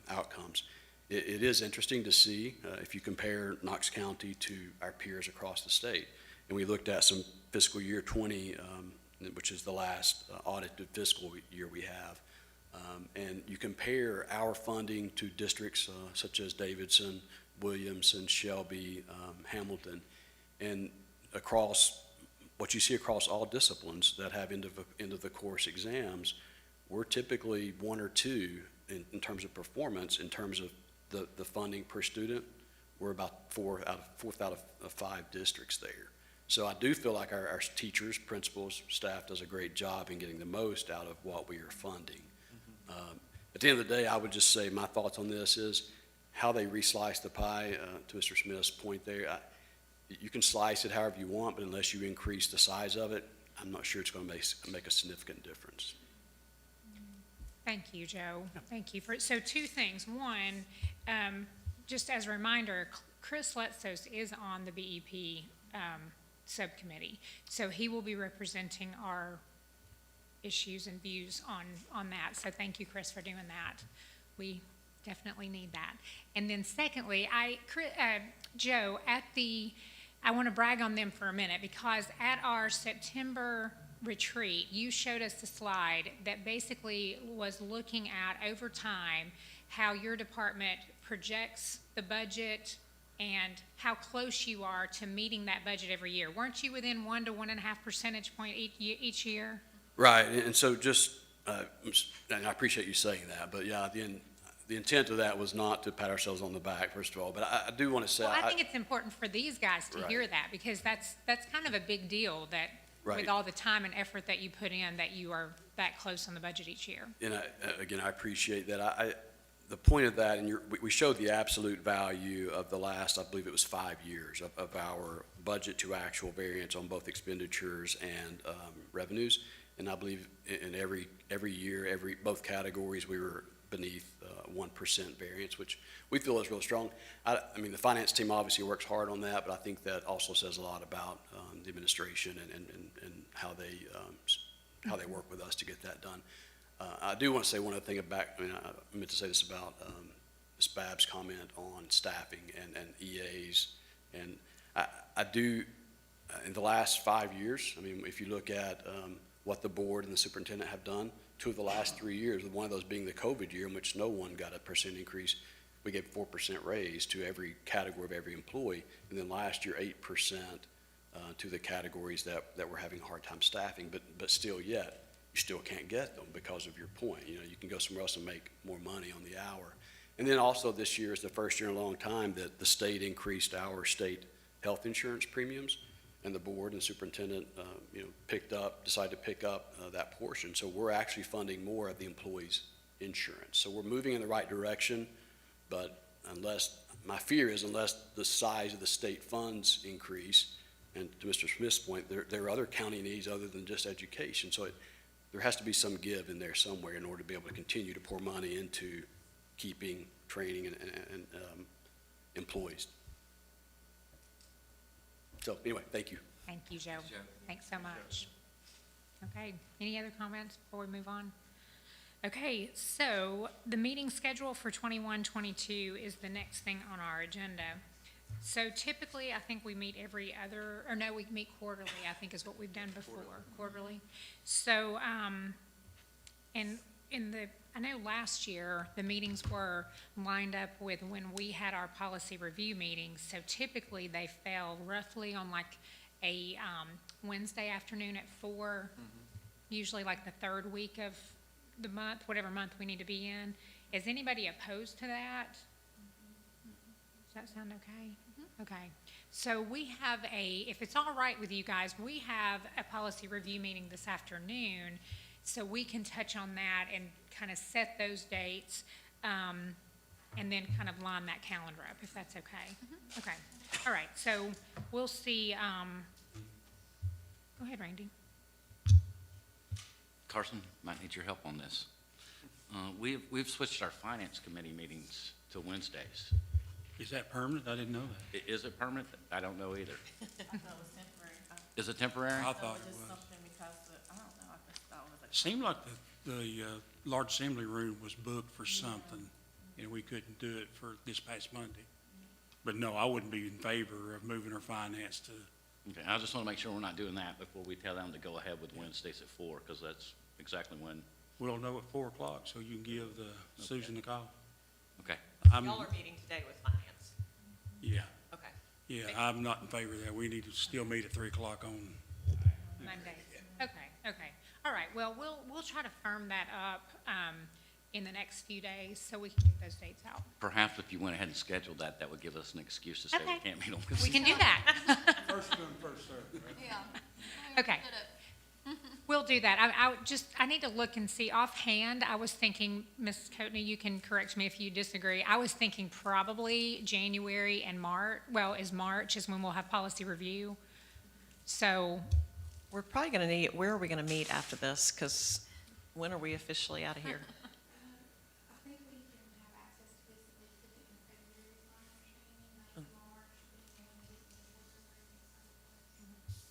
outcomes. It is interesting to see if you compare Knox County to our peers across the state. And we looked at some fiscal year 20, which is the last audited fiscal year we have. And you compare our funding to districts such as Davidson, Williamson, Shelby, Hamilton, and across what you see across all disciplines that have end of the course exams, we're typically 1 or 2 in terms of performance, in terms of the funding per student. We're about fourth out of 5 districts there. So I do feel like our teachers, principals, staff does a great job in getting the most out of what we are funding. At the end of the day, I would just say my thoughts on this is how they reslice the pie, to Mr. Smith's point there. You can slice it however you want, but unless you increase the size of it, I'm not sure it's going to make a significant difference. Thank you, Joe. Thank you so 2 things. One, just as a reminder, Chris Letzos is on the BEP subcommittee, so he will be representing our issues and views on that. So thank you, Chris, for doing that. We definitely need that. And then secondly, Joe, I want to brag on them for a minute, because at our September retreat, you showed us a slide that basically was looking at over time how your department projects the budget and how close you are to meeting that budget every year. Weren't you within 1 to 1.5 percentage point each year? Right, and so just, and I appreciate you saying that, but yeah, the intent of that was not to pat ourselves on the back, first of all, but I do want to say. Well, I think it's important for these guys to hear that, because that's kind of a big deal, that with all the time and effort that you put in, that you are that close on the budget each year. And again, I appreciate that. The point of that, and we showed the absolute value of the last, I believe it was 5 years of our budget to actual variance on both expenditures and revenues. And I believe in every year, both categories, we were beneath 1% variance, which we feel is real strong. I mean, the finance team obviously works hard on that, but I think that also says a lot about the administration and how they work with us to get that done. I do want to say one other thing about, I meant to say this about Ms. Babb's comment on staffing and EAs. And I do, in the last 5 years, I mean, if you look at what the board and the superintendent have done, 2 of the last 3 years, one of those being the COVID year in which no one got a % increase, we gave 4% raise to every category of every employee. And then last year, 8% to the categories that were having a hard time staffing, but still yet, you still can't get them because of your point. You know, you can go somewhere else and make more money on the hour. And then also this year is the first year in a long time that the state increased our state health insurance premiums, and the board and superintendent, decided to pick up that portion. So we're actually funding more of the employees' insurance. So we're moving in the right direction, but my fear is unless the size of the state funds increase, and to Mr. Smith's point, there are other county needs other than just education. So there has to be some give in there somewhere in order to be able to continue to pour money into keeping, training, and employees. So anyway, thank you. Thank you, Joe. Joe. Thanks so much. Okay, any other comments before we move on? Okay, so the meeting schedule for 21-22 is the next thing on our agenda. So typically, I think we meet we meet quarterly, I think is what we've done before, quarterly. So, I know last year, the meetings were lined up with when we had our policy review meetings. So typically, they fell roughly on like a Wednesday afternoon at 4, usually like the third week of the month, whatever month we need to be in. Is anybody opposed to that? Does that sound okay? Okay. So we have if it's all right with you guys, we have a policy review meeting this afternoon, so we can touch on that and kind of set those dates, and then kind of line that calendar up, if that's okay. Okay. All right. So we'll see. Go ahead, Randy. Carson, might need your help on this. We've switched our finance committee meetings to Wednesdays. Is that permanent? I didn't know that. Is it permanent? I don't know either. I thought it was temporary. Is it temporary? I thought thought it just was. something because, I don't know, I just thought it was like. Seemed like the large assembly room was booked for something, and we couldn't do it for this past Monday. But no, I wouldn't be in favor of moving our finance to, Okay, I just want to make sure we're not doing that before we tell them to go ahead with Wednesdays at 4, because that's exactly when, we'll know at 4 o'clock, so you can give Susan a call. okay. Y'all are meeting today with finance. Yeah, Okay. yeah, I'm not in favor of that. We need to still meet at 3 o'clock on, Monday. Okay. All right, well, we'll try to firm that up in the next few days so we can get those dates out. Perhaps if you went ahead and scheduled that, that would give us an excuse to say we Okay. can't meet on We Wednesday. can do that. first come, first served, right? Yeah. Okay. We'll do that. I need to look and see offhand. I was thinking, Ms. Coatney, you can correct me if you disagree. I was thinking probably January and March, March is when we'll have policy review. So, We're probably going to need, where are we going to meet after this? Because when are we officially out of here? I think we can have access to this at least in February, is my understanding, like March,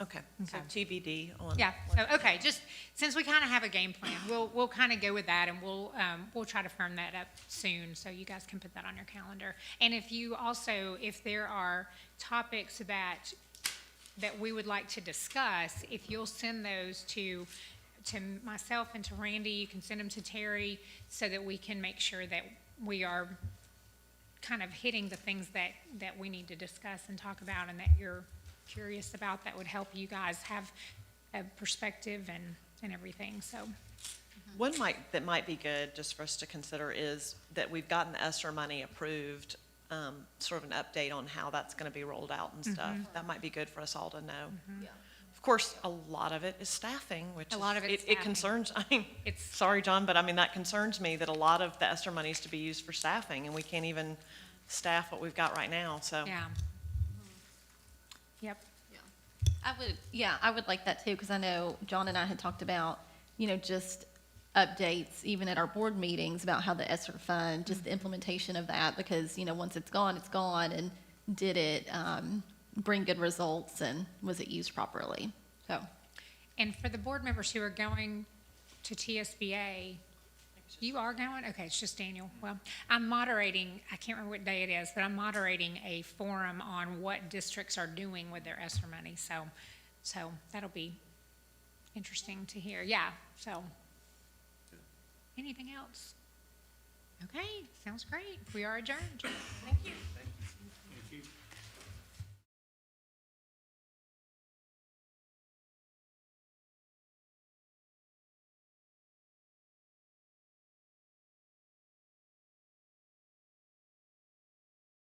Okay, so Okay. TBD on. yeah, so, okay, just, since we kind of have a game plan, we'll kind of go with that, and we'll try to firm that up soon, so you guys can put that on your calendar. And if there are topics that we would like to discuss, if you'll send those to myself and to Randy, you can send them to Terry, so that we can make sure that we are kind of hitting the things that we need to discuss and talk about, and that you're curious about, that would help you guys have a perspective and everything, so. One that might be good, just for us to consider, is that we've gotten the ESSER money approved, sort of an update on how that's going to be rolled out and stuff. That might be good for us all to know. Yeah. Of course, a lot of it is staffing, which A lot of it's it staffing. concerns, I mean, It's- sorry, John, but I mean, that concerns me that a lot of the ESSER money is to be used for staffing, and we can't even staff what we've got right now, so. Yeah. Yep. I would like that too, because I know John and I had talked about, just updates, even at our board meetings, about how the ESSER fund, just the implementation of that, because, once it's gone, and did it bring good results, and was it used properly? So, And for the board members who are going to TSBA, you are going? Okay, it's just Daniel. Well, I'm moderating, I can't remember what day it is, but I'm moderating a forum on what districts are doing with their ESSER money, so that'll be interesting to hear. Yeah, so. Anything else? Okay, sounds great. We are adjourned. Thank you.